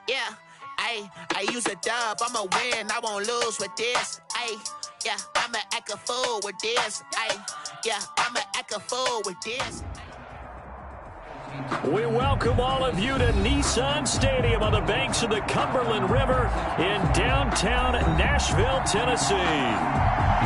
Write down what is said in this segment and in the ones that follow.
Yeah, I use a dub, I'ma win, I won't lose with this. Yeah, I'ma act a fool with this. Yeah, I'ma act a fool with this. We welcome all of you to Nissan Stadium on the banks of the Cumberland River in downtown Nashville, Tennessee.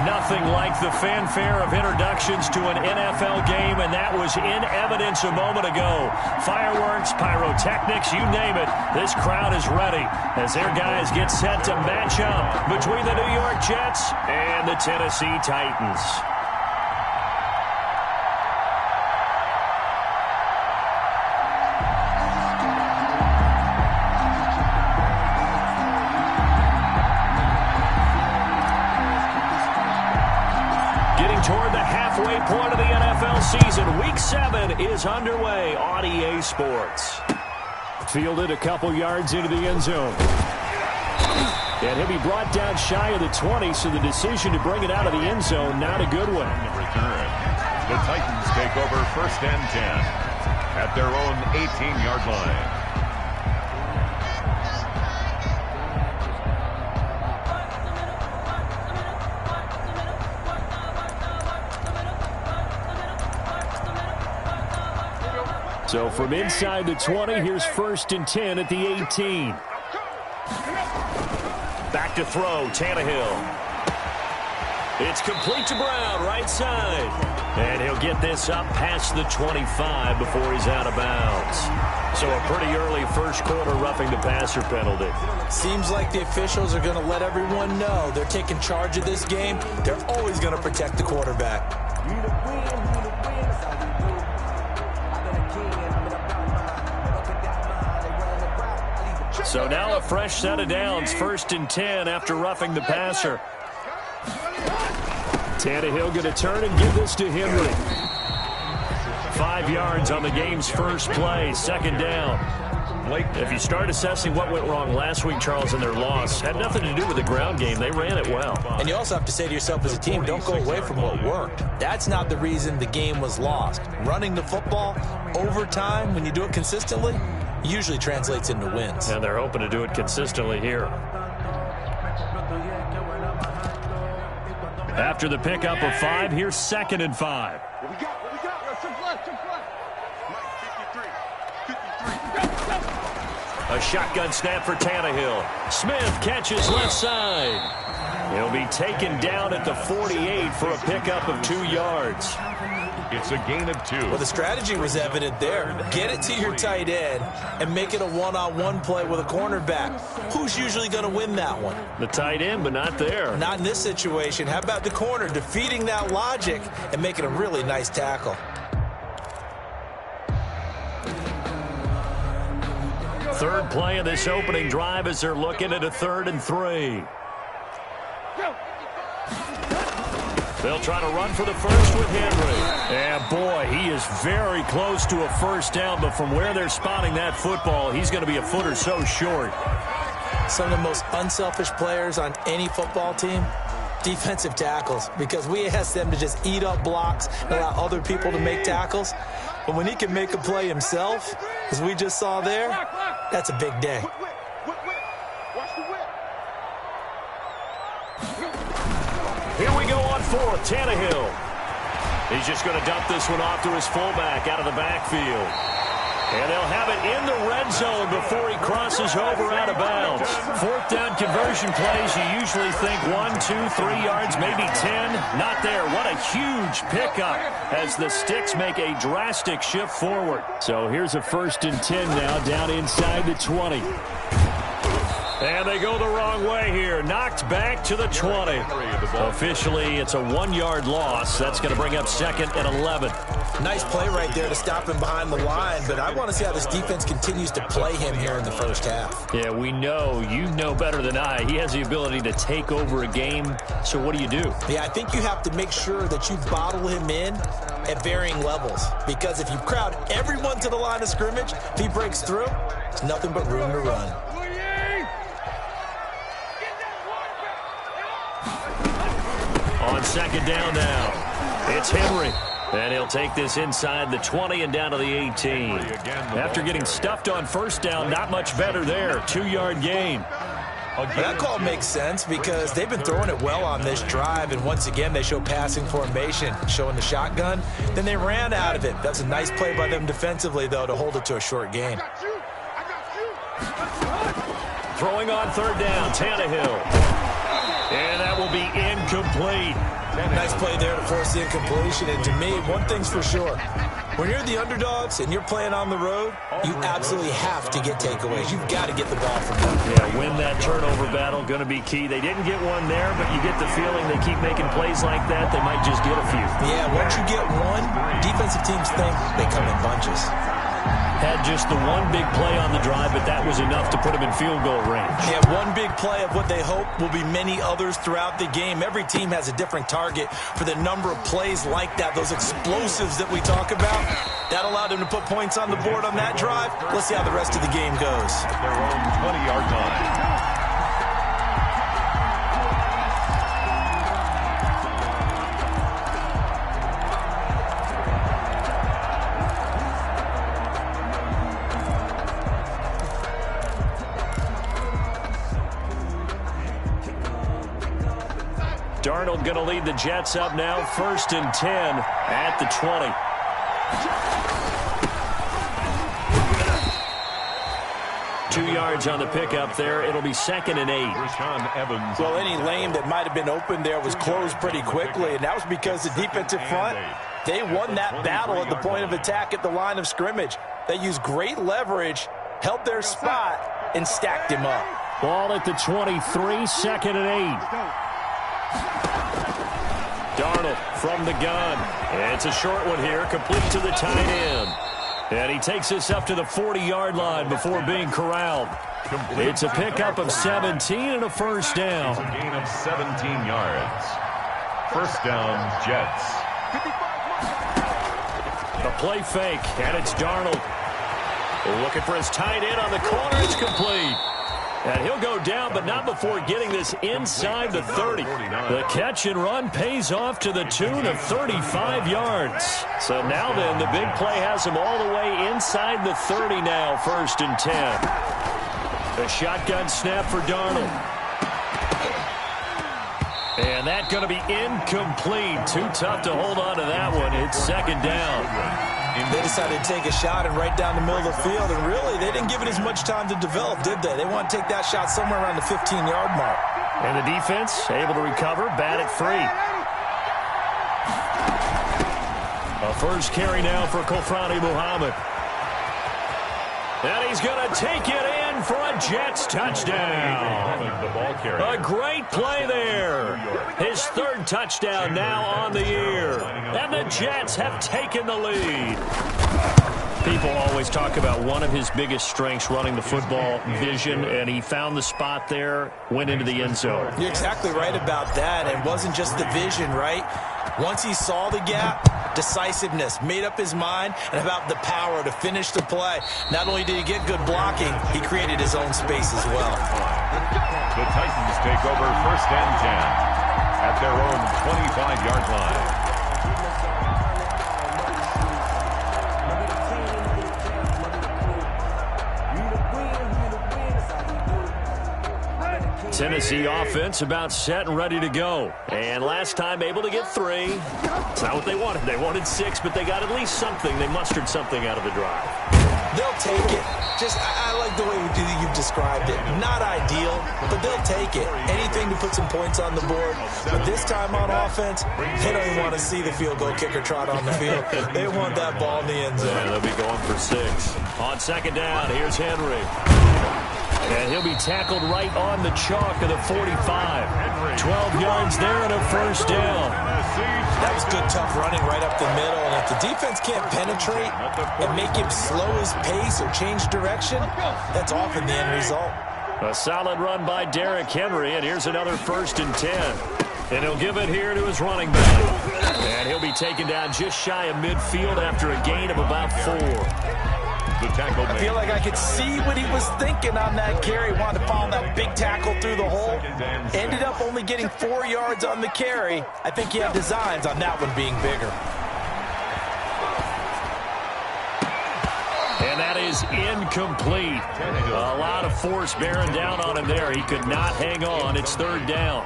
Nothing like the fanfare of introductions to an NFL game, and that was in evidence a moment ago. Fireworks, pyrotechnics, you name it, this crowd is ready as their guys get set to match up between the New York Jets and the Tennessee Titans. Toward the halfway point of the NFL season, Week 7 is underway on EA Sports. Fielded a couple yards into the end zone. And he'll be brought down shy of the 20, so the decision to bring it out of the end zone, not a good one. Return. The Titans take over 1st and 10 at their own 18-yard line. So from inside the 20, here's 1st and 10 at the 18. Back to throw, Tannehill. It's complete to Brown, right side. And he'll get this up past the 25 before he's out of bounds. So a pretty early first quarter roughing the passer penalty. Seems like the officials are going to let everyone know they're taking charge of this game. They're always going to protect the quarterback. So now a fresh set of downs, 1st and 10 after roughing the passer. Tannehill going to turn and give this to Henry. 5 yards on the game's first play, 2nd down. If you start assessing what went wrong last week, Charles, in their loss, had nothing to do with the ground game. They ran it well. And you also have to say to yourself as a team, don't go away from what worked. That's not the reason the game was lost. Running the football over time, when you do it consistently, usually translates into wins. And they're hoping to do it consistently here. After the pickup of 5, here's 2nd and 5. What we got? A shotgun snap for Tannehill. Smith catches left side. He'll be taken down at the 48 for a pickup of 2 yards. It's a gain of 2. Well, the strategy was evident there. Get it to your tight end and make it a one-on-one play with a cornerback. Who's usually going to win that one? The tight end, but not there. Not in this situation. How about the corner defeating that logic and making a really nice tackle? Third play of this opening drive as they're looking at a 3rd and 3. They'll try to run for the first with Henry. And boy, he is very close to a first down, but from where they're spotting that football, he's going to be a foot or so short. Some of the most unselfish players on any football team, defensive tackles, because we ask them to just eat up blocks and allow other people to make tackles. But when he can make a play himself, as we just saw there, that's a big day. Here we go on 4th, Tannehill. He's just going to dump this one off to his fullback out of the backfield. And they'll have it in the red zone before he crosses over out of bounds. 4th down conversion plays, you usually think 1, 2, 3 yards, maybe 10. Not there. What a huge pickup as the Sticks make a drastic shift forward. So here's a 1st and 10 now down inside the 20. And they go the wrong way here. Knocked back to the 20. Officially, it's a 1-yard loss. That's going to bring up 2nd and 11. Nice play right there to stop him behind the line, but I want to see how this defense continues to play him here in the first half. Yeah, we know. You know better than I. He has the ability to take over a game. So what do you do? Yeah, I think you have to make sure that you bottle him in at varying levels, because if you crowd everyone to the line of scrimmage, if he breaks through, there's nothing but room to run. On 2nd down now, it's Henry. And he'll take this inside the 20 and down to the 18. After getting stuffed on first down, not much better there. 2-yard gain. That call makes sense because they've been throwing it well on this drive, and once again they show passing formation, showing the shotgun. Then they ran out of it. That's a nice play by them defensively, though, to hold it to a short gain. Throwing on third down, Tannehill. And that will be incomplete. Nice play there to force the incompletion. And to me, one thing's for sure. When you're the underdogs and you're playing on the road, you absolutely have to get takeaways. You've got to get the ball from them. Yeah, win that turnover battle, going to be key. They didn't get one there, but you get the feeling they keep making plays like that, they might just get a few. Yeah, once you get one, defensive teams think they come in bunches. Had just the one big play on the drive, but that was enough to put them in field goal range. Yeah, one big play of what they hope will be many others throughout the game. Every team has a different target for the number of plays like that, those explosives that we talk about. That allowed them to put points on the board on that drive. Let's see how the rest of the game goes. At their own 20-yard line. Darnold going to lead the Jets up now, 1st and 10 at the 20. Two yards on the pickup there. It'll be 2nd and 8. Well, any lane that might have been open there was closed pretty quickly, and that was because the defensive front, they won that battle at the point of attack at the line of scrimmage. They used great leverage, held their spot, and stacked him up. Ball at the 23, 2nd and 8. Darnold from the gun. It's a short one here, complete to the tight end. And he takes this up to the 40-yard line before being corralled. It's a pickup of 17 and a first down. A gain of 17 yards. First down, Jets. The play fake, and it's Darnold. Looking for his tight end on the corner. It's complete. And he'll go down, but not before getting this inside the 30. The catch and run pays off to the tune of 35 yards. So now then, the big play has him all the way inside the 30 now, 1st and 10. A shotgun snap for Darnold. And that's going to be incomplete. Too tough to hold on to that one. It's 2nd down. They decided to take a shot and right down the middle of the field, and really, they didn't give it as much time to develop, did they? They want to take that shot somewhere around the 15-yard mark. And the defense able to recover, bat it free. A first carry now for Kofrani Muhammad. And he's going to take it in for a Jets touchdown. A great play there. His 3rd touchdown now on the year. And the Jets have taken the lead. People always talk about one of his biggest strengths, running the football, vision, and he found the spot there, went into the end zone. You're exactly right about that. It wasn't just the vision, right? Once he saw the gap, decisiveness, made up his mind, and about the power to finish the play. Not only did he get good blocking, he created his own space as well. The Titans take over 1st and 10 at their own 25-yard line. Tennessee offense about set and ready to go. And last time able to get 3. It's not what they wanted. They wanted 6, but they got at least something. They mustered something out of the drive. They'll take it. I like the way you've described it. Not ideal, but they'll take it. Anything to put some points on the board. But this time on offense, they don't even want to see the field goal kicker trot on the field. They want that ball in the end zone. Yeah, they'll be going for 6. On 2nd down, here's Henry. And he'll be tackled right on the chalk of the 45. 12 yards there and a first down. That was good, tough running right up the middle. And if the defense can't penetrate and make him slow his pace or change direction, that's often the end result. A solid run by Derrick Henry, and here's another 1st and 10. And he'll give it here to his running back. And he'll be taken down just shy of midfield after a gain of about 4. I feel like I could see what he was thinking on that carry. Wanted to follow that big tackle through the hole. Ended up only getting 4 yards on the carry. I think he had designs on that one being bigger. That is incomplete. A lot of force bearing down on him there. He could not hang on. It's third down.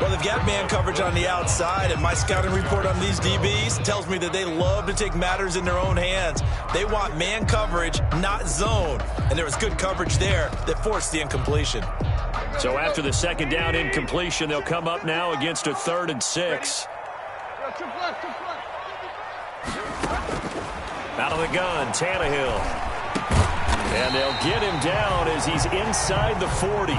Well, they've got man coverage on the outside, and my scouting report on these DBs tells me that they love to take matters in their own hands. They want man coverage, not zone. And there was good coverage there that forced the incompletion. So after the second down incompletion, they'll come up now against a 3rd and 6. Out of the gun, Tannehill. And they'll get him down as he's inside the 40.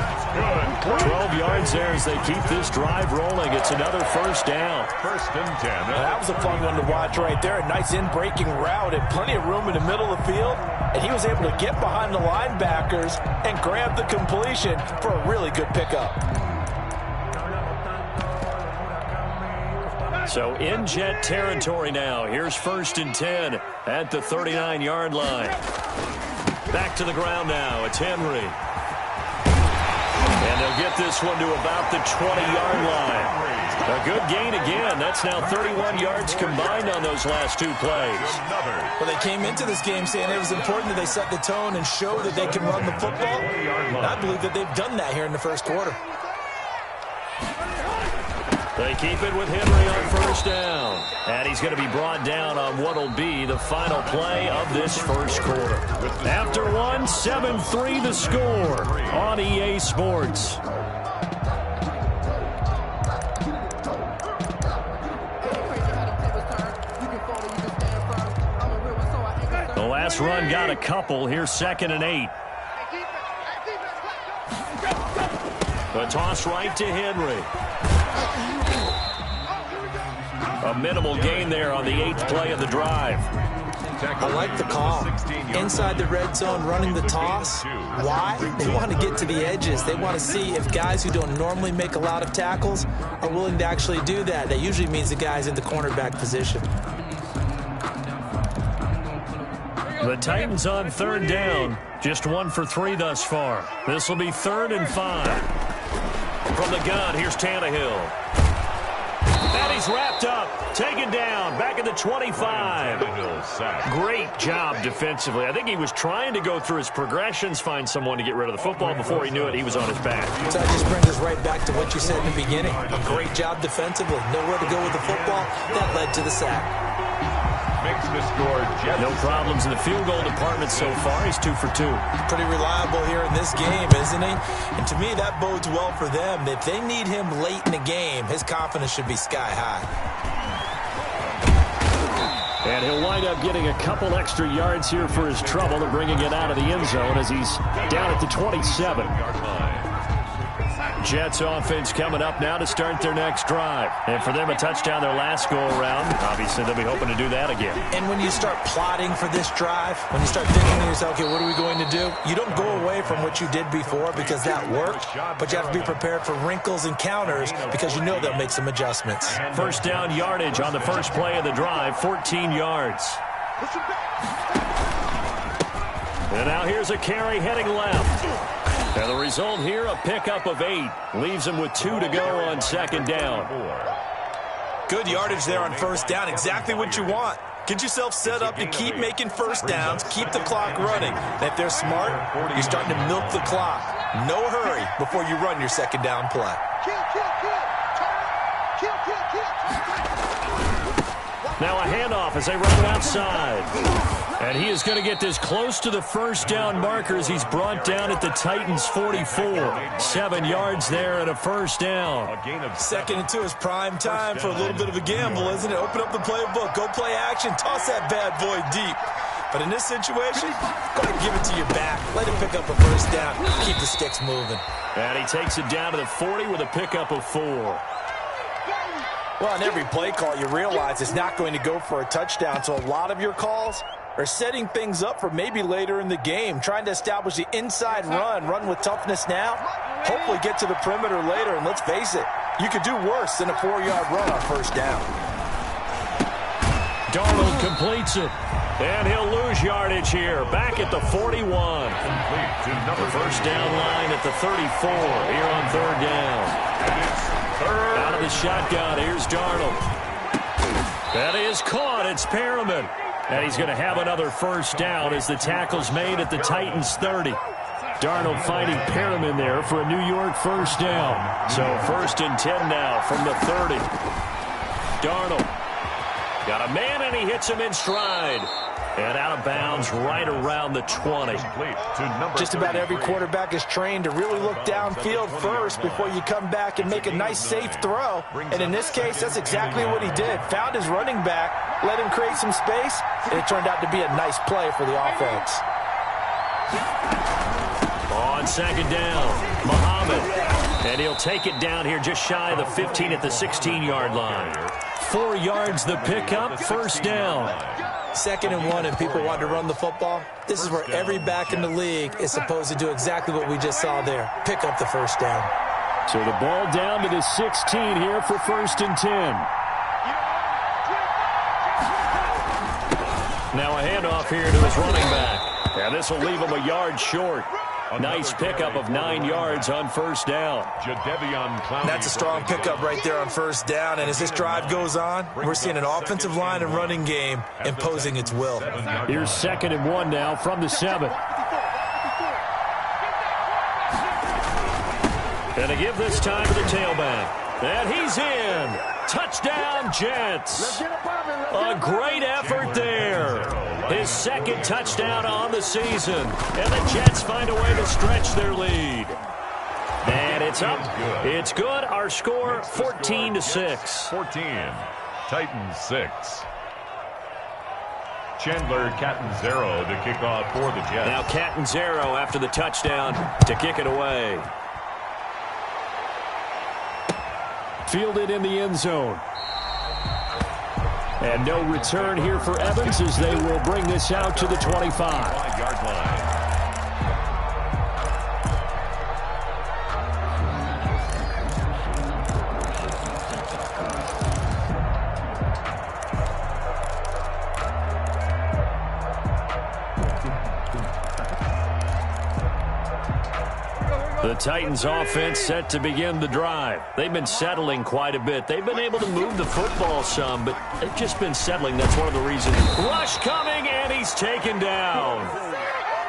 12 yards there as they keep this drive rolling. It's another first down. 1st and 10. That was a fun one to watch right there. A nice in-breaking route and plenty of room in the middle of the field. And he was able to get behind the linebackers and grab the completion for a really good pickup. So in Jet territory now. Here's 1st and 10 at the 39-yard line. Back to the ground now. It's Henry. And they'll get this one to about the 20-yard line. A good gain again. That's now 31 yards combined on those last 2 plays. Well, they came into this game saying it was important that they set the tone and show that they can run the football. And I believe that they've done that here in the first quarter. They keep it with Henry on 1st down. And he's going to be brought down on what will be the final play of this first quarter. After one, 7-3 the score on EA Sports. The last run got a couple. Here's 2nd and 8. The toss right to Henry. A minimal gain there on the 8th play of the drive. I like the call. Inside the red zone, running the toss. Why? They want to get to the edges. They want to see if guys who don't normally make a lot of tackles are willing to actually do that. That usually means the guy's in the cornerback position. The Titans on 3rd down. Just 1 for 3 thus far. This will be 3rd and 5. From the gun, here's Tannehill. And he's wrapped up, taken down, back at the 25. Great job defensively. I think he was trying to go through his progressions, find someone to get rid of the football. Before he knew it, he was on his back. So that just brings us right back to what you said in the beginning. A great job defensively. Nowhere to go with the football. That led to the sack. Makes the score just no problems in the field goal department so far. He's 2 for 2. Pretty reliable here in this game, isn't he? And to me, that bodes well for them. If they need him late in the game, his confidence should be sky high. And he'll wind up getting a couple extra yards here for his trouble and bringing it out of the end zone as he's down at the 27-yard line. Jets offense coming up now to start their next drive. And for them, a touchdown their last go-around. Obviously, they'll be hoping to do that again. And when you start plotting for this drive, when you start thinking to yourself, okay, what are we going to do? You don't go away from what you did before because that worked, but you have to be prepared for wrinkles and counters because you know they'll make some adjustments. First down yardage on the first play of the drive, 14 yards. And now here's a carry heading left. And the result here, a pickup of 8. Leaves him with 2 to go on 2nd down. Good yardage there on 1st down. Exactly what you want. Get yourself set up to keep making first downs, keep the clock running. And if they're smart, you're starting to milk the clock. No hurry before you run your 2nd down play. Now a handoff as they run outside. And he is going to get this close to the first down markers. He's brought down at the Titans' 44. 7 yards there and a first down. 2nd and 2 is prime time for a little bit of a gamble, isn't it? Open up the playbook, go play action, toss that bad boy deep. But in this situation, go ahead and give it to your back. Let him pick up a first down. Keep the sticks moving. And he takes it down to the 40 with a pickup of 4. Well, on every play call, you realize it's not going to go for a touchdown. So a lot of your calls are setting things up for maybe later in the game, trying to establish the inside run with toughness now, hopefully get to the perimeter later. And let's face it, you could do worse than a 4-yard run on first down. Darnold completes it. And he'll lose yardage here. Back at the 41. The first down line at the 34 here on 3rd down. Out of the shotgun, here's Darnold. That is caught. It's Perriman. And he's going to have another first down as the tackle's made at the Titans' 30. Darnold finding Perriman there for a New York first down. So 1st and 10 now from the 30. Darnold got a man, and he hits him in stride. And out of bounds right around the 20. Just about every quarterback is trained to really look downfield first before you come back and make a nice, safe throw. And in this case, that's exactly what he did. Found his running back, let him create some space, and it turned out to be a nice play for the offense. On 2nd down, Muhammad. And he'll take it down here just shy of the 15 at the 16-yard line. 4 yards the pickup, first down. 2nd and 1, and people want to run the football. This is where every back in the league is supposed to do exactly what we just saw there. Pick up the first down. So the ball down to the 16 here for 1st and 10. Now a handoff here to his running back. And this will leave him a yard short. Nice pickup of 9 yards on first down. That's a strong pickup right there on first down. And as this drive goes on, we're seeing an offensive line and running game imposing its will. Here's 2nd and 1 now from the 7. And to give this time to the tailback. And he's in. Touchdown, Jets. A great effort there. His 2nd touchdown on the season. And the Jets find a way to stretch their lead. And it's up. It's good. Our score, 14-6. 14. Titans 6. Chandler Catanzaro to kick off for the Jets. Now Catanzaro after the touchdown to kick it away. Fielded in the end zone. And no return here for Evans as they will bring this out to the 25. 5-yard line. The Titans offense set to begin the drive. They've been settling quite a bit. They've been able to move the football some, but they've just been settling. That's one of the reasons. Rush coming, and he's taken down.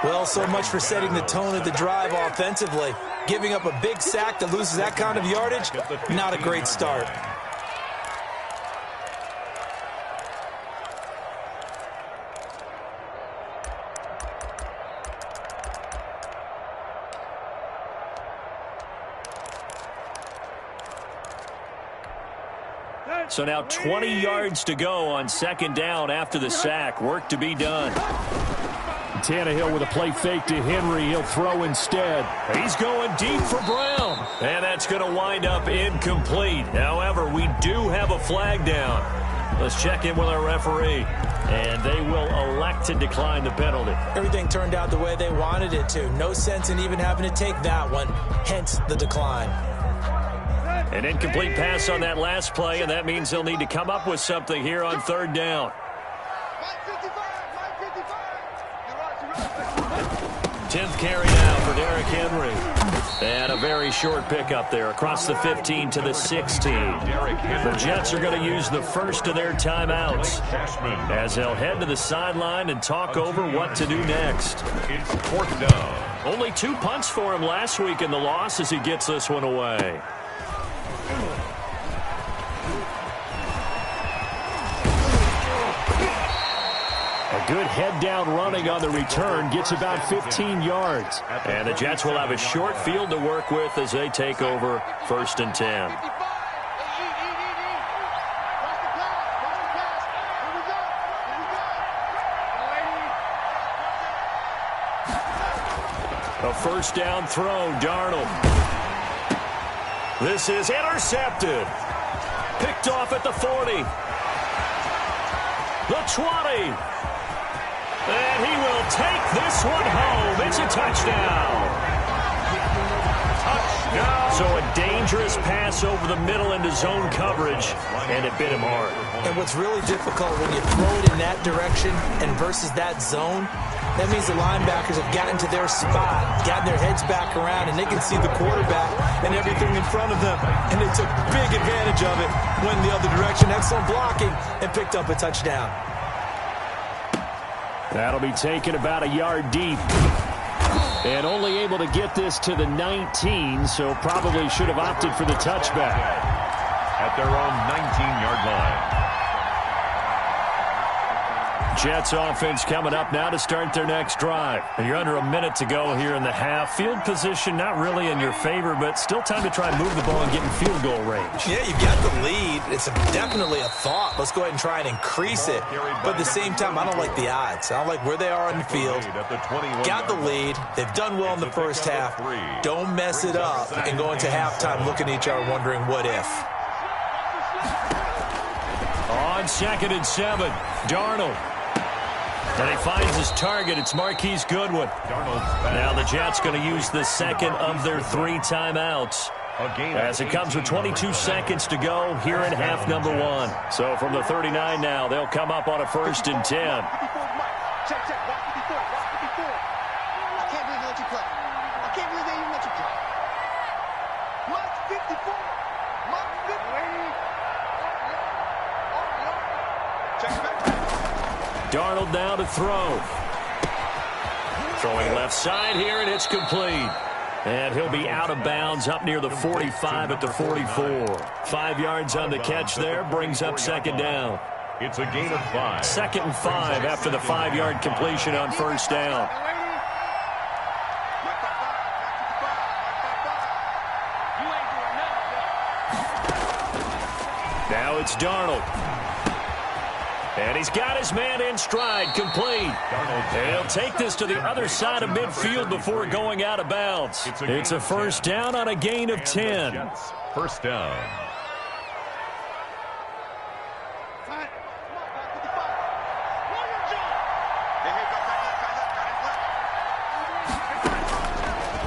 Well, so much for setting the tone of the drive offensively. Giving up a big sack that loses that kind of yardage, not a great start. So now 20 yards to go on 2nd down after the sack. Work to be done. Tannehill with a play fake to Henry. He'll throw instead. He's going deep for Brown. And that's going to wind up incomplete. However, we do have a flag down. Let's check in with our referee. And they will elect to decline the penalty. Everything turned out the way they wanted it to. No sense in even having to take that one. Hence the decline. An incomplete pass on that last play, and that means they'll need to come up with something here on 3rd down. 10th carry now for Derrick Henry. And a very short pickup there across the 15 to the 16. The Jets are going to use the first of their timeouts as they'll head to the sideline and talk over what to do next. It's 4th down. Only 2 punts for him last week in the loss as he gets this one away. A good head-down running on the return gets about 15 yards. And the Jets will have a short field to work with as they take over 1st and 10. A first down throw, Darnold. This is intercepted. Picked off at the 40. The 20. And he will take this one home. It's a touchdown. So a dangerous pass over the middle into zone coverage, and it bit him hard. And what's really difficult when you throw it in that direction and versus that zone, that means the linebackers have gotten to their spot, gotten their heads back around, and they can see the quarterback and everything in front of them. And they took big advantage of it, went in the other direction, excellent blocking, and picked up a touchdown. That'll be taken about a yard deep. And only able to get this to the 19, so probably should have opted for the touchback. At their own 19-yard line. Jets offense coming up now to start their next drive. You're under a minute to go here in the half. Field position not really in your favor, but still time to try and move the ball and get in field goal range. Yeah, you've got the lead. It's definitely a thought. Let's go ahead and try and increase it. But at the same time, I don't like the odds. I don't like where they are on the field. Got the lead. They've done well in the first half. Don't mess it up and go into halftime looking at each other wondering what if. On 2nd and 7, Darnold. And he finds his target. It's Marquise Goodwin. Now the Jets going to use the second of their 3 timeouts as it comes with 22 seconds to go here in half number 1. So from the 39 now, they'll come up on a 1st and 10. I can't believe they let you play. I can't believe they even let you play. Mark 54. Mark 50. Check it back. Darnold now to throw. Throwing left side here, and it's complete. And he'll be out of bounds up near the 45 at the 44. 5 yards on the catch there, brings up 2nd down. It's a gain of 5. 2nd and 5 after the 5-yard completion on 1st down. Now it's Darnold. And he's got his man in stride, complete. And he'll take this to the other side of midfield before going out of bounds. It's a 1st down on a gain of 10. 1st down.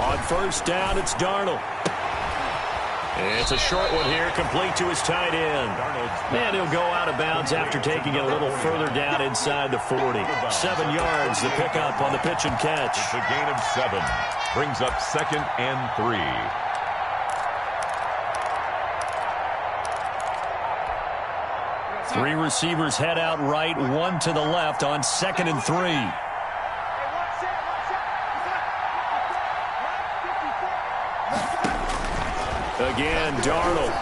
On 1st down, it's Darnold. It's a short one here, complete to his tight end. And he'll go out of bounds after taking it a little further down inside the 40. 7 yards, the pickup on the pitch and catch. It's a gain of 7. Brings up 2nd and 3. Three receivers head out right, 1 to the left on 2nd and 3. Again, Darnold.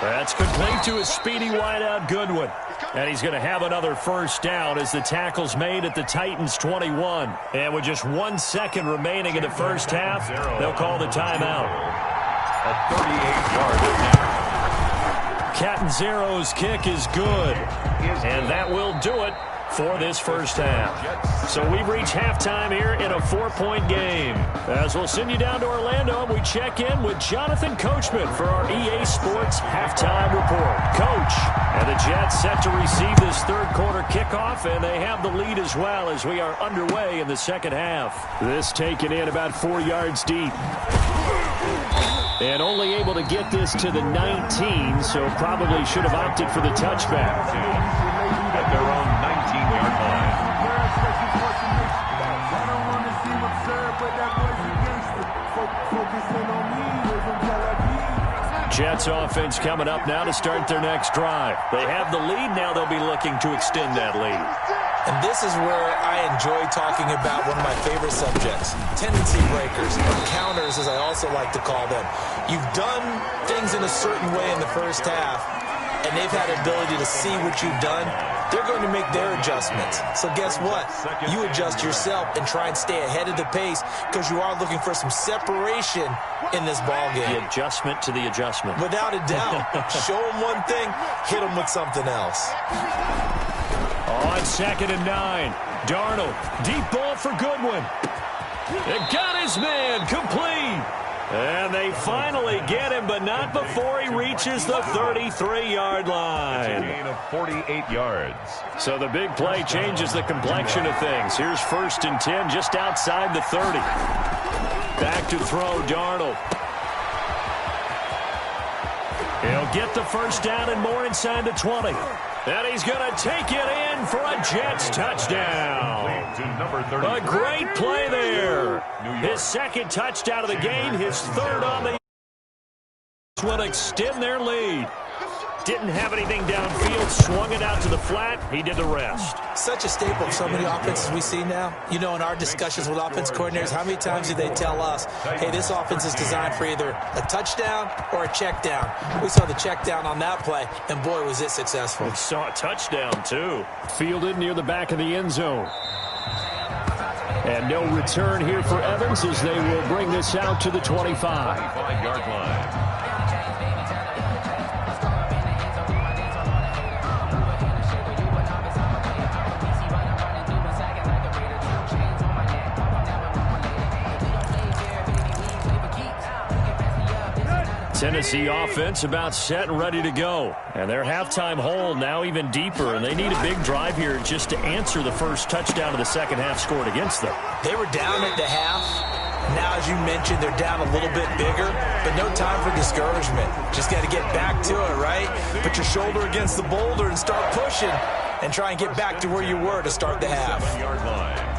That's complete to his speedy wideout Goodwin. And he's going to have another 1st down as the tackle's made at the Titans' 21. And with just 1 second remaining in the first half, they'll call the timeout. A 38-yard attempt. Cat Zero's kick is good. And that will do it for this first half. So we've reached halftime here in a 4-point game. As we'll send you down to Orlando, we check in with Jonathan Coachman for our EA Sports Halftime Report. Coach, and the Jets set to receive this 3rd quarter kickoff, and they have the lead as well as we are underway in the 2nd half. This taken in about 4 yards deep. And only able to get this to the 19, so probably should have opted for the touchback. At their own 19-yard line. Jets offense coming up now to start their next drive. They have the lead. Now they'll be looking to extend that lead. And this is where I enjoy talking about one of my favorite subjects, tendency breakers, or counters as I also like to call them. You've done things in a certain way in the first half, and they've had the ability to see what you've done. They're going to make their adjustments. So guess what? You adjust yourself and try and stay ahead of the pace because you are looking for some separation in this ball game. The adjustment to the adjustment. Without a doubt. Show them one thing, hit them with something else. On 2nd and 9, Darnold, deep ball for Goodwin. It got his man, complete. And they finally get him, but not before he reaches the 33-yard line. It's a gain of 48 yards. So the big play changes the complexion of things. Here's 1st and 10 just outside the 30. Back to throw, Darnold. He'll get the 1st down and more inside the 20. And he's going to take it in for a Jets touchdown. A great play there. His 2nd touchdown of the game, his 3rd on the will extend their lead. Didn't have anything downfield, swung it out to the flat. He did the rest. Such a staple of so many offenses we see now. You know, in our discussions with offense coordinators, how many times do they tell us, hey, this offense is designed for either a touchdown or a check down? We saw the check down on that play, and boy, was it successful. We saw a touchdown, too. Fielded near the back of the end zone. And no return here for Evans as they will bring this out to the 25. 25-yard line. Tennessee offense about set and ready to go. And their halftime hole now even deeper, and they need a big drive here just to answer the first touchdown of the second half scored against them. They were down at the half. Now, as you mentioned, they're down a little bit bigger, but no time for discouragement. Just got to get back to it, right? Put your shoulder against the boulder and start pushing and try and get back to where you were to start the half. 7-yard line.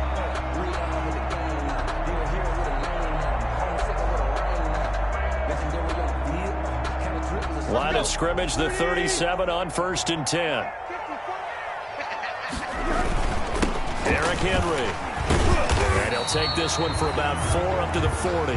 Line of scrimmage, the 37 on 1st and 10. Derrick Henry. And he'll take this one for about 4 up to the 40.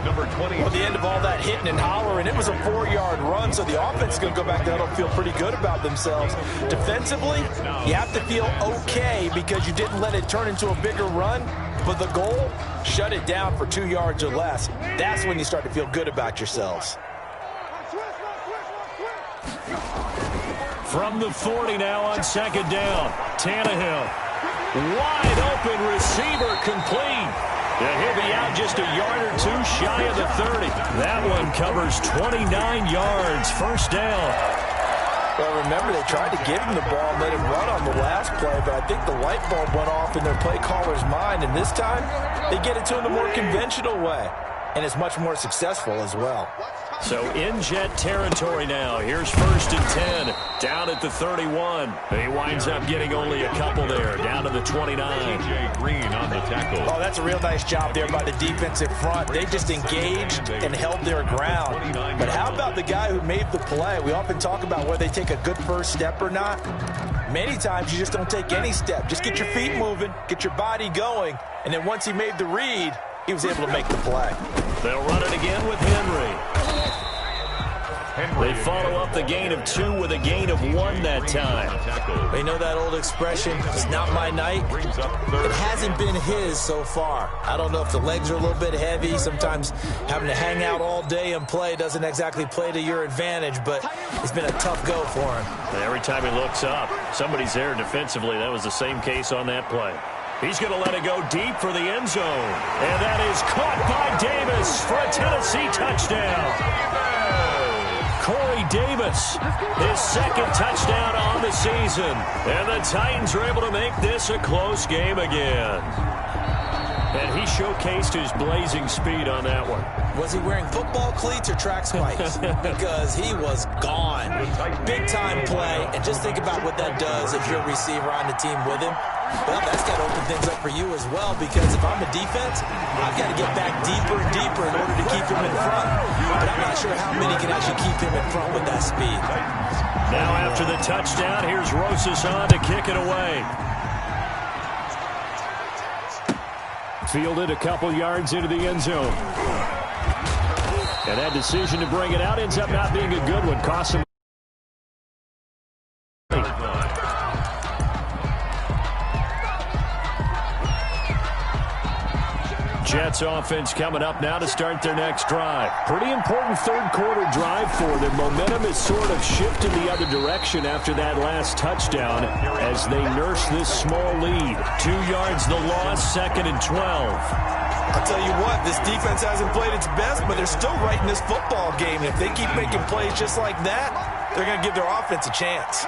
Number 20. At the end of all that hitting and hollering, it was a 4-yard run, so the offense is going to go back there and feel pretty good about themselves. Defensively, you have to feel okay because you didn't let it turn into a bigger run, but the goal, shut it down for 2 yards or less. That's when you start to feel good about yourselves. From the 40 now on 2nd down. Tannehill. Wide open receiver complete. And he'll be out just a yard or two shy of the 30. That one covers 29 yards. 1st down. Well, remember, they tried to give him the ball and let him run on the last play, but I think the light bulb went off in their play caller's mind, and this time they get it to him the more conventional way, and it's much more successful as well. So in jet territory now. Here's 1st and 10. Down at the 31. He winds up getting only a couple there. Down to the 29. TJ Green on the tackle. Oh, that's a real nice job there by the defensive front. They just engaged and held their ground. But how about the guy who made the play? We often talk about whether they take a good first step or not. Many times you just don't take any step. Just get your feet moving, get your body going, and then once he made the read, he was able to make the play. They'll run it again with Henry. They follow up the gain of 2 with a gain of 1 that time. They know that old expression, it's not my night. It hasn't been his so far. I don't know if the legs are a little bit heavy. Sometimes having to hang out all day and play doesn't exactly play to your advantage, but it's been a tough go for him. And every time he looks up, somebody's there defensively. That was the same case on that play. He's going to let it go deep for the end zone. And that is caught by Davis for a Tennessee touchdown. Corey Davis, his 2nd touchdown on the season. And the Titans are able to make this a close game again. And he showcased his blazing speed on that one. Was he wearing football cleats or track spikes? Because he was gone. Big-time play. And just think about what that does if you're a receiver on the team with him. Well, that's got to open things up for you as well, because if I'm a defense, I've got to get back deeper and deeper in order to keep him in front. But I'm not sure how many can actually keep him in front with that speed. Now after the touchdown, here's Rosas on to kick it away. Fielded a couple yards into the end zone. And that decision to bring it out ends up not being a good one. Cost him. Jets offense coming up now to start their next drive. Pretty important 3rd quarter drive for them. Momentum has sort of shifted the other direction after that last touchdown as they nurse this small lead. 2 yards the loss, 2nd and 12. I'll tell you what, this defense hasn't played its best, but they're still right in this football game. If they keep making plays just like that, they're going to give their offense a chance.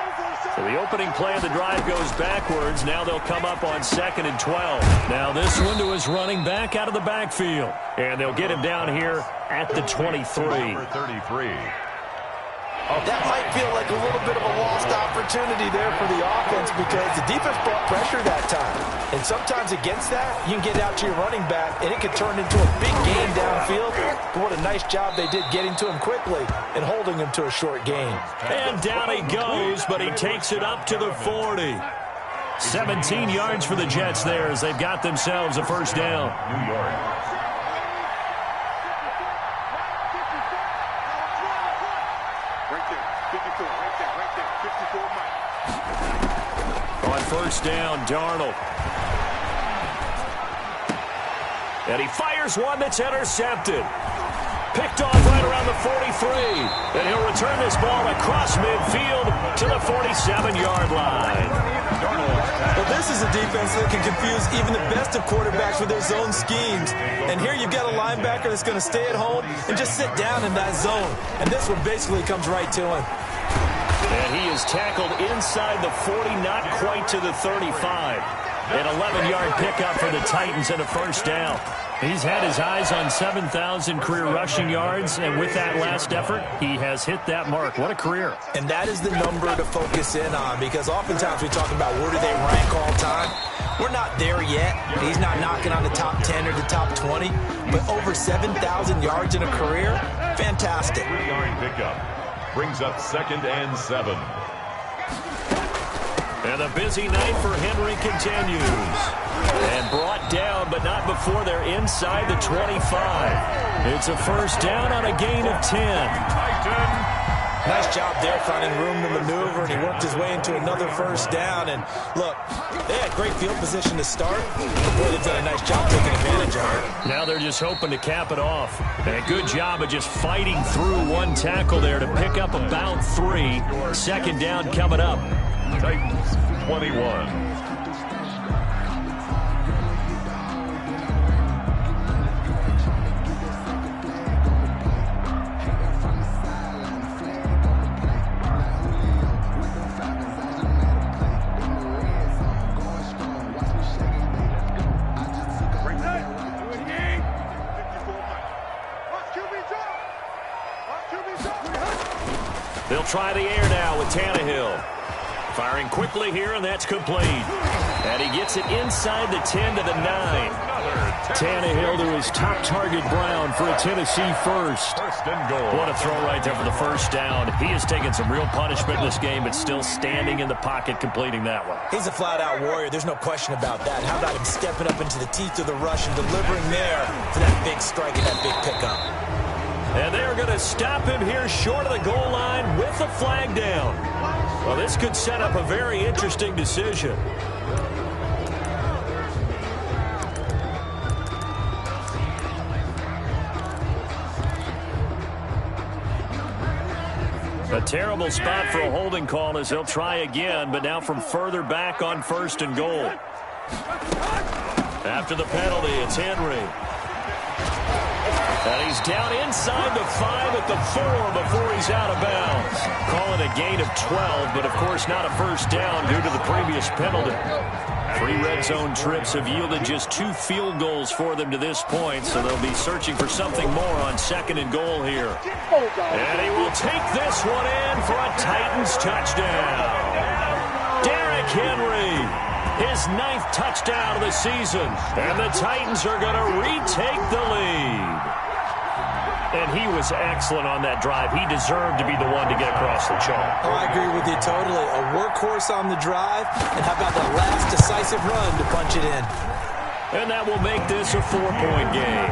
So the opening play of the drive goes backwards. Now they'll come up on 2nd and 12. Now this one to his running back out of the backfield. And they'll get him down here at the 23. Number 33. That might feel like a little bit of a lost opportunity there for the offense because the defense brought pressure that time. And sometimes against that, you can get out to your running back, and it can turn into a big gain downfield. But what a nice job they did getting to him quickly and holding him to a short gain. And down he goes, but he takes it up to the 40. 17 yards for the Jets there as they've got themselves a first down. New York. Right there. 54. Right there. 54 Mike. On first down, Darnold. And he fires one that's intercepted. Picked off right around the 43. And he'll return this ball across midfield to the 47-yard line. Well, this is a defense that can confuse even the best of quarterbacks with their zone schemes. And here you've got a linebacker that's going to stay at home and just sit down in that zone. And this one basically comes right to him. And he is tackled inside the 40, not quite to the 35. An 11-yard pickup for the Titans and a first down. He's had his eyes on 7,000 career rushing yards, and with that last effort, he has hit that mark. What a career. And that is the number to focus in on, because oftentimes we talk about where do they rank all time. We're not there yet. He's not knocking on the top 10 or the top 20, but over 7,000 yards in a career, fantastic. 3-yard pickup brings up 2nd and 7. And the busy night for Henry continues. And brought down, but not before they're inside the 25. It's a first down on a gain of 10. Nice job there finding room to maneuver, and he worked his way into another first down. And look, they had great field position to start, but boy, they've done a nice job taking advantage of it. Now they're just hoping to cap it off. And a good job of just fighting through one tackle there to pick up about 3. Second down coming up. Titans 21. They'll try the air now with Tannehill. Firing quickly here, and that's complete. And he gets it inside the 10 to the 9. Tannehill to his top target, Brown, for a Tennessee first. First and goal. What a throw right there for the first down. He has taken some real punishment in this game, but still standing in the pocket, completing that one. He's a flat-out warrior. There's no question about that. How about him stepping up into the teeth of the rush and delivering there for that big strike and that big pickup? And they're going to stop him here short of the goal line with the flag down. Well, this could set up a very interesting decision. A terrible spot for a holding call as they'll try again, but now from further back on first and goal. After the penalty, it's Henry. And he's down inside the 5 at the 4 before he's out of bounds. Call it a gain of 12, but of course not a first down due to the previous penalty. 3 red zone trips have yielded just 2 field goals for them to this point, so they'll be searching for something more on second and goal here. And he will take this one in for a Titans touchdown. Derrick Henry, his 9th touchdown of the season, and the Titans are going to retake the lead. And he was excellent on that drive. He deserved to be the one to get across the chalk. Oh, I agree with you totally. A workhorse on the drive, and how about that last decisive run to punch it in? And that will make this a 4-point game.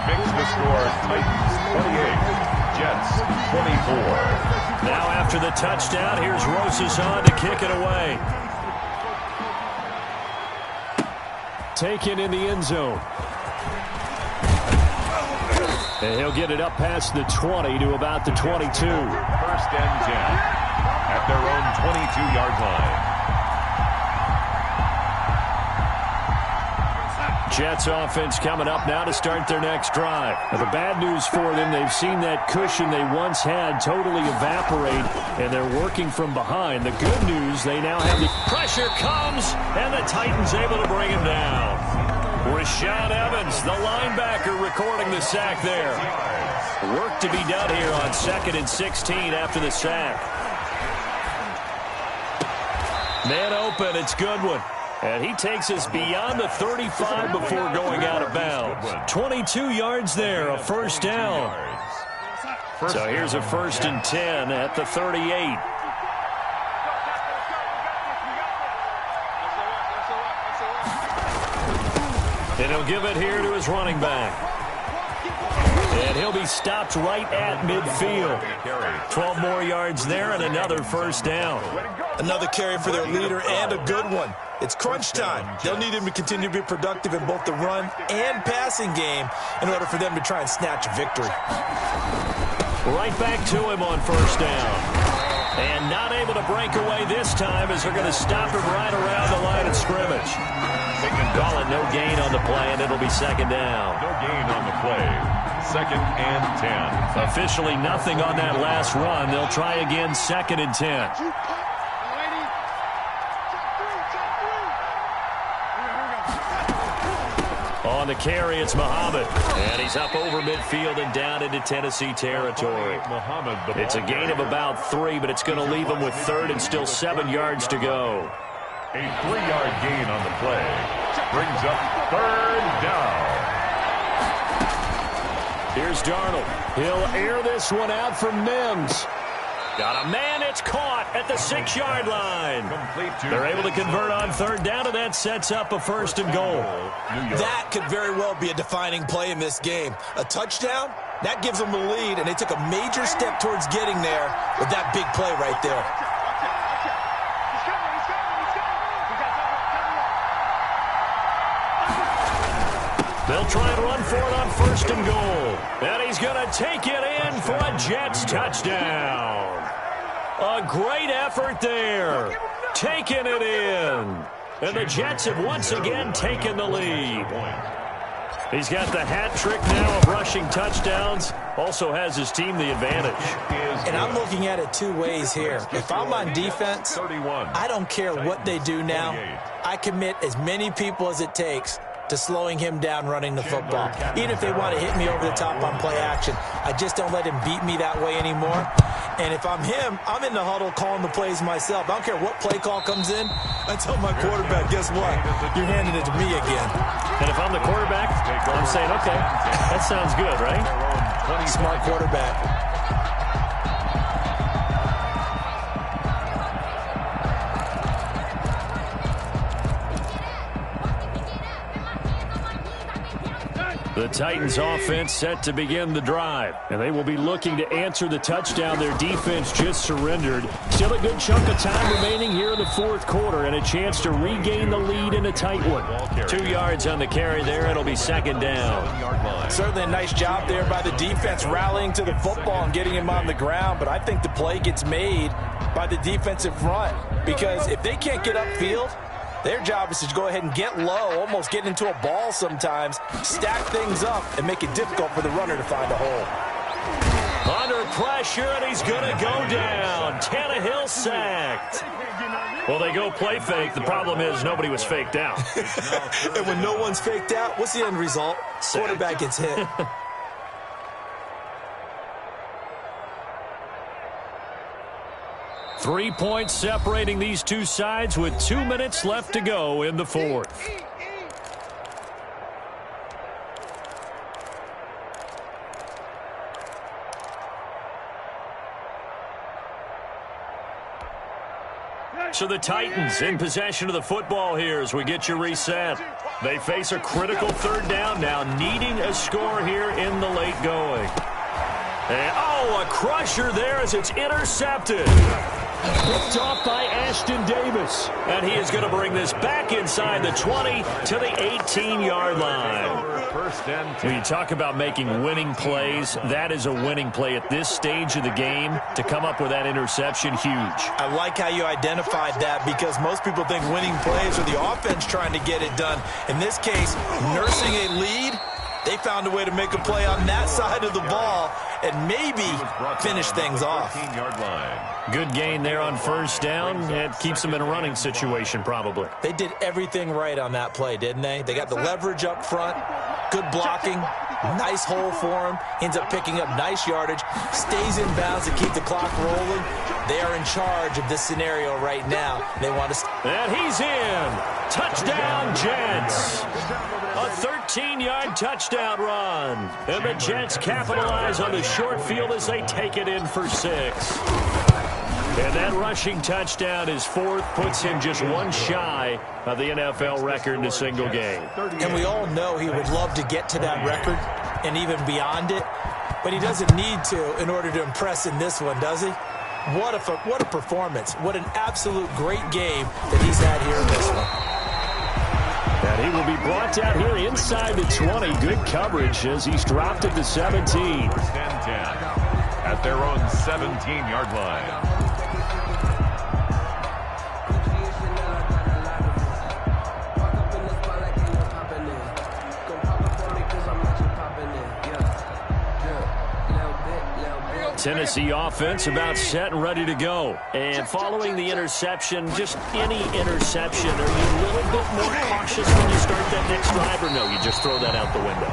Makes the score Titans 28, Jets 24. Now after the touchdown, here's Rosas on to kick it away. Taken in the end zone. And he'll get it up past the 20 to about the 22. First and 10 at their own 22-yard line. Jets offense coming up now to start their next drive. Now, the bad news for them, they've seen that cushion they once had totally evaporate, and they're working from behind. The good news, they now have the pressure comes, and the Titans able to bring him down. Rashaan Evans, the linebacker, recording the sack there. Work to be done here on 2nd and 16 after the sack. Man open, it's Goodwin. And he takes us beyond the 35 before going out of bounds. 22 yards there, a first down. So here's a 1st and 10 at the 38. And he'll give it here to his running back. And he'll be stopped right at midfield. 12 more yards there and another first down. Another carry for their leader and a good one. It's crunch time. They'll need him to continue to be productive in both the run and passing game in order for them to try and snatch a victory. Right back to him on first down. And not able to break away this time as they're going to stop him right around the line of scrimmage. They can call it no gain on the play, and it'll be second down. No gain on the play. 2nd and 10. Officially nothing on that last run. They'll try again, 2nd and 10. On the carry, it's Muhammad. And he's up over midfield and down into Tennessee territory. It's a gain of about 3, but it's going to leave him with 3rd and still 7 yards to go. A 3-yard gain on the play. Brings up 3rd down. Here's Darnold. He'll air this one out for Mims. Got a man, it's caught at the 6-yard line. They're able to convert on 3rd down, and that sets up a 1st and goal. That could very well be a defining play in this game. A touchdown, that gives them the lead, and they took a major step towards getting there with that big play right there. They'll try and run for it on 1st and goal. And he's going to take it in for a Jets touchdown. A great effort there. Taking it in. And the Jets have once again taken the lead. He's got the hat trick now of rushing touchdowns. Also has his team the advantage. And I'm looking at it 2 ways here. If I'm on defense, I don't care what they do now. I commit as many people as it takes to slowing him down running the football. Even if they want to hit me over the top on play action, I just don't let him beat me that way anymore. And if I'm him, I'm in the huddle calling the plays myself. I don't care what play call comes in. I tell my quarterback, guess what? You're handing it to me again. And if I'm the quarterback, I'm saying, okay, that sounds good, right? Smart quarterback. The Titans offense set to begin the drive, and they will be looking to answer the touchdown their defense just surrendered. Still a good chunk of time remaining here in the 4th quarter and a chance to regain the lead in a tight one. 2 yards on the carry there. It'll be 2nd down. Certainly a nice job there by the defense rallying to the football and getting him on the ground, but I think the play gets made by the defensive front because if they can't get upfield, their job is to go ahead and get low, almost get into a ball sometimes, stack things up, and make it difficult for the runner to find a hole. Under pressure, and he's going to go down. Tannehill sacked. Well, they go play fake. The problem is nobody was faked out. And when no one's faked out, what's the end result? Quarterback gets hit. 3 points separating these two sides with 2 minutes left to go in the 4th. So the Titans in possession of the football here as we get you reset. They face a critical 3rd down now, needing a score here in the late going. And, oh, a crusher there as it's intercepted. Picked off by Ashton Davis. And he is going to bring this back inside the 20 to the 18-yard line. When you talk about making winning plays, that is a winning play at this stage of the game. To come up with that interception, huge. I like how you identified that because most people think winning plays are the offense trying to get it done. In this case, nursing a lead, they found a way to make a play on that side of the ball and maybe finish things off. Good gain there on 1st down. It keeps them in a running situation probably. They did everything right on that play, didn't they? They got the leverage up front, good blocking, Nice hole for him. Ends up picking up nice yardage. Stays in bounds to keep the clock rolling. They are in charge of this scenario right now. They want to... And he's in. Touchdown, Jets. A 13-yard touchdown run. And the Jets capitalize on the short field as they take it in for 6. And that rushing touchdown is 4th, puts him just one shy of the NFL record in a single game. And we all know he would love to get to that record and even beyond it, but he doesn't need to in order to impress in this one, does he? What a performance. What an absolute great game that he's had here in this one. And he will be brought down here inside the 20. Good coverage as he's dropped at the 17. 1st and 10 at their own 17-yard line. Tennessee offense about set and ready to go. And following the interception, just any interception, are you a little bit more cautious when you start that next drive, or no, you just throw that out the window?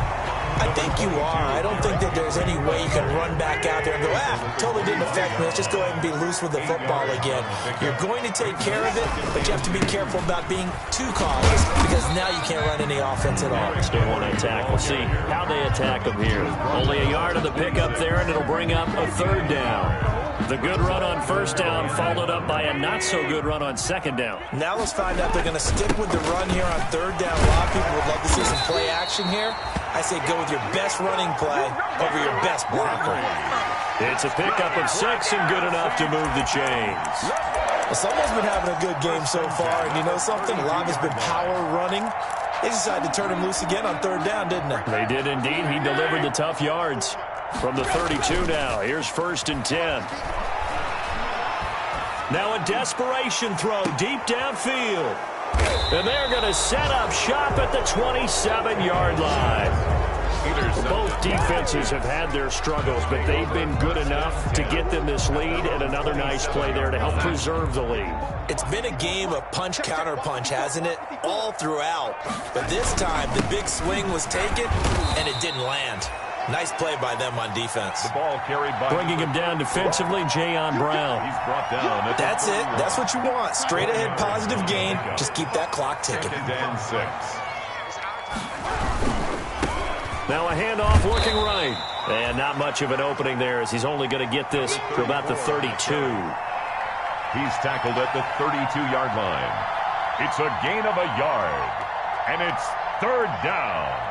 I think you are. I don't think that there's any way you can run back out there and go, totally didn't affect me. Let's just go ahead and be loose with the football again. You're going to take care of it, but you have to be careful about being too cautious because now you can't run any offense at all. Still want to attack. We'll see how they attack them here. Only a yard of the pickup there, and it'll bring up a 3rd down. The good run on 1st down followed up by a not-so-good run on 2nd down. Now let's find out they're going to stick with the run here on 3rd down. A lot of people would love to see some play action here. I say go with your best running play over your best blocker. It's a pickup of 6 and good enough to move the chains. Well, someone's been having a good game so far, and you know something? A lot has been power running. They decided to turn him loose again on 3rd down, didn't they? They did indeed. He delivered the tough yards. From the 32 now, here's 1st and 10. Now a desperation throw deep downfield. And they're going to set up shop at the 27-yard line. Both defenses have had their struggles, but they've been good enough to get them this lead, and another nice play there to help preserve the lead. It's been a game of punch-counter-punch, hasn't it? All throughout. But this time, the big swing was taken, and it didn't land. Nice play by them on defense. The ball carried by... Bringing him down defensively, Jayon Brown. He's brought down. That's it. That's what you want. Straight ahead positive gain. Just keep that clock ticking. 2nd and 6. Now a handoff looking right. And not much of an opening there as he's only going to get this to about the 32. He's tackled at the 32-yard line. It's a gain of a yard. And it's 3rd down.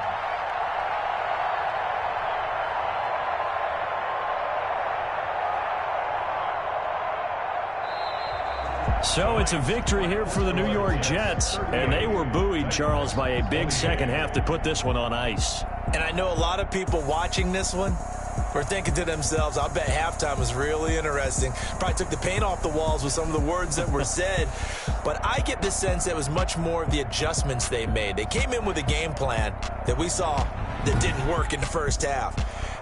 So it's a victory here for the New York Jets, and they were buoyed, Charles, by a big second half to put this one on ice. And I know a lot of people watching this one were thinking to themselves, I bet halftime was really interesting. Probably took the paint off the walls with some of the words that were said. But I get the sense that it was much more of the adjustments they made. They came in with a game plan that we saw that didn't work in the first half.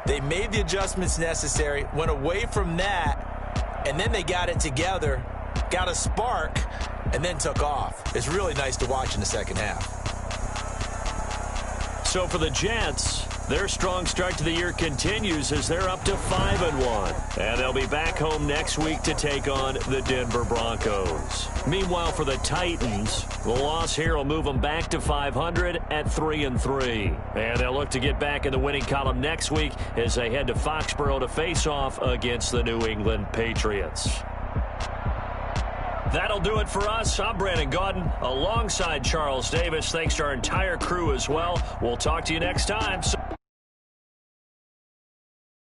They made the adjustments necessary, went away from that, and then they got it together, got a spark, and then took off. It's really nice to watch in the second half. So for the Jets, their strong start to the year continues as they're up to 5-1. And they'll be back home next week to take on the Denver Broncos. Meanwhile, for the Titans, the loss here will move them back to 500 at 3-3. And they'll look to get back in the winning column next week as they head to Foxborough to face off against the New England Patriots. That'll do it for us. I'm Brandon Gaudin alongside Charles Davis. Thanks to our entire crew as well. We'll talk to you next time.